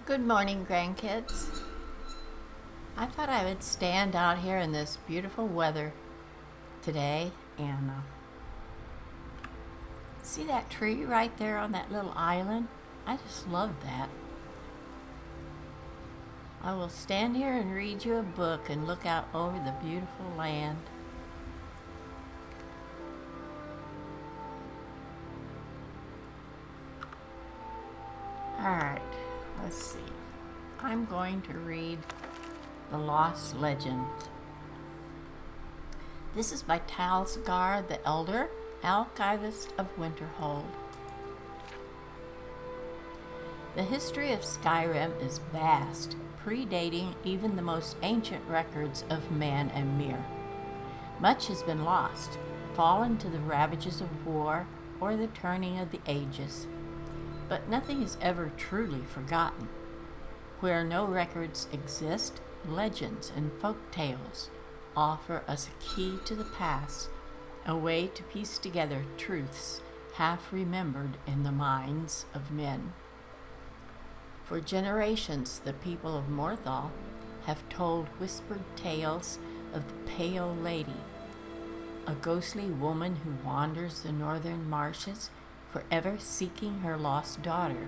Good morning, grandkids. I thought I would stand out here in this beautiful weather today and see that tree right there on that little island? I just love that. I will stand here and read you a book and look out over the beautiful land. Alright, let's see. I'm going to read The Lost Legend. This is by Talsgar the Elder, Archivist of Winterhold. The history of Skyrim is vast, predating even the most ancient records of man and Mir. Much has been lost, fallen to the ravages of war or the turning of the ages. But nothing is ever truly forgotten. Where no records exist, legends and folk tales offer us a key to the past, a way to piece together truths half remembered in the minds of men. For generations, the people of Morthal have told whispered tales of the Pale Lady, a ghostly woman who wanders the northern marshes, forever seeking her lost daughter.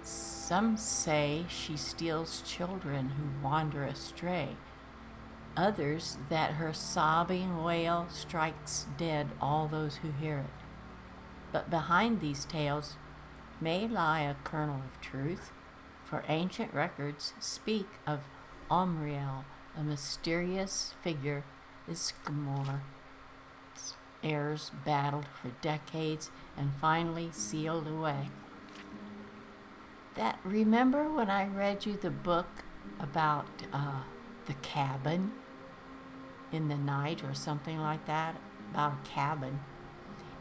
Some say she steals children who wander astray. Others that her sobbing wail strikes dead all those who hear it. But behind these tales may lie a kernel of truth, for ancient records speak of Omriel, a mysterious figure Iskmore heirs battled for decades and finally sealed away. Remember when I read you the book about the cabin in the night or something like that? About a cabin.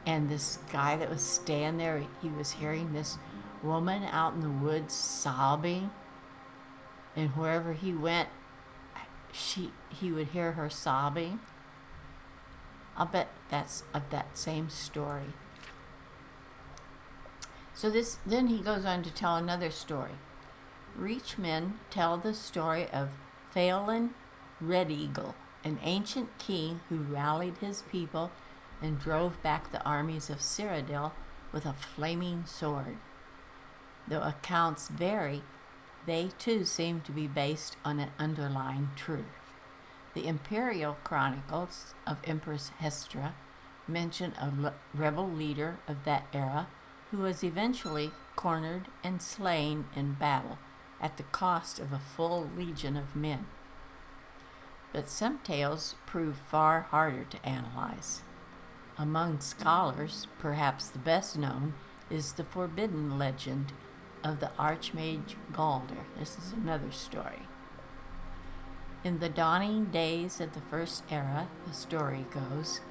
And this guy that was staying there, he was hearing this woman out in the woods sobbing. And wherever he went, he would hear her sobbing. I'll bet that's of that same story. So then he goes on to tell another story. Reachmen tell the story of Phelan Red Eagle, an ancient king who rallied his people and drove back the armies of Cyrodiil with a flaming sword. Though accounts vary, they too seem to be based on an underlying truth. The imperial chronicles of Empress Hestra mention a rebel leader of that era who was eventually cornered and slain in battle at the cost of a full legion of men. But some tales prove far harder to analyze. Among scholars, perhaps the best known is the forbidden legend of the Archmage Galder. This is another story. In the dawning days of the First Era, the story goes,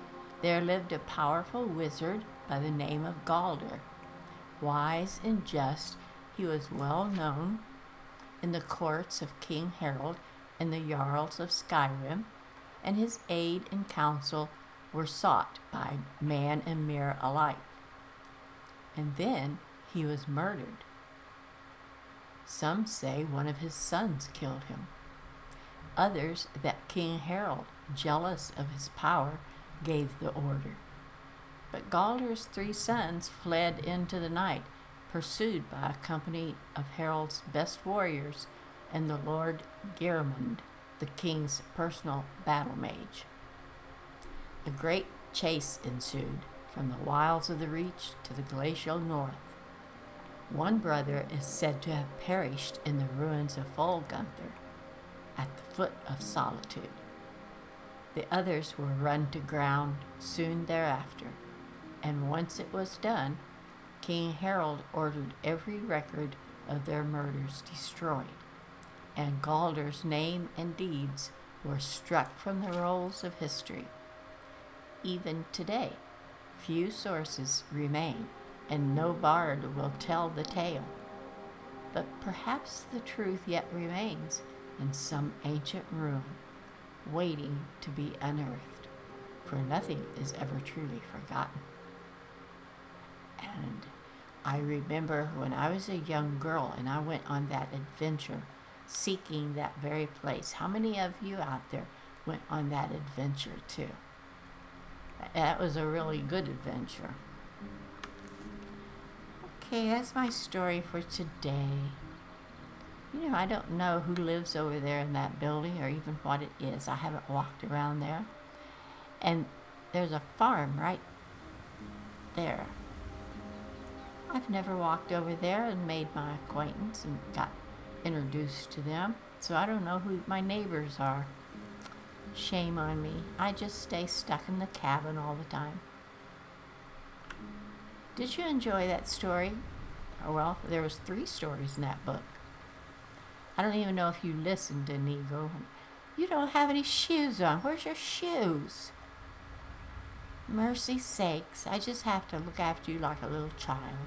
there lived a powerful wizard by the name of Galder. Wise and just, he was well known in the courts of King Harold and the Jarls of Skyrim, and his aid and counsel were sought by man and Mir alike. And then he was murdered. Some say one of his sons killed him. Others that King Harold, jealous of his power, gave the order. But Galder's 3 sons fled into the night, pursued by a company of Harold's best warriors and the Lord Geirmund, the king's personal battle mage. A great chase ensued, from the wilds of the Reach to the glacial north. One brother is said to have perished in the ruins of Folgunther, at the foot of Solitude. The others were run to ground soon thereafter, and once it was done, King Harold ordered every record of their murders destroyed, and Galder's name and deeds were struck from the rolls of history. Even today, few sources remain, and no bard will tell the tale. But perhaps the truth yet remains in some ancient room, waiting to be unearthed, for nothing is ever truly forgotten. And I remember when I was a young girl and I went on that adventure seeking that very place. How many of you out there went on that adventure too? That was a really good adventure. Okay, that's my story for today. You know, I don't know who lives over there in that building or even what it is. I haven't walked around there. And there's a farm right there. I've never walked over there and made my acquaintance and got introduced to them. So I don't know who my neighbors are. Shame on me. I just stay stuck in the cabin all the time. Did you enjoy that story? Oh, well, there was 3 stories in that book. I don't even know if you listened to Inigo. You don't have any shoes on. Where's your shoes? Mercy sakes, I just have to look after you like a little child.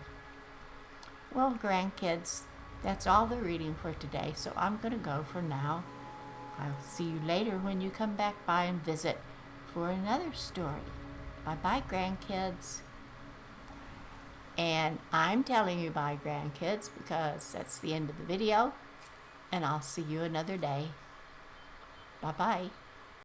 Well, grandkids, that's all the reading for today, so I'm going to go for now. I'll see you later when you come back by and visit for another story. Bye-bye, grandkids. And I'm telling you bye, grandkids, because that's the end of the video, and I'll see you another day. Bye-bye.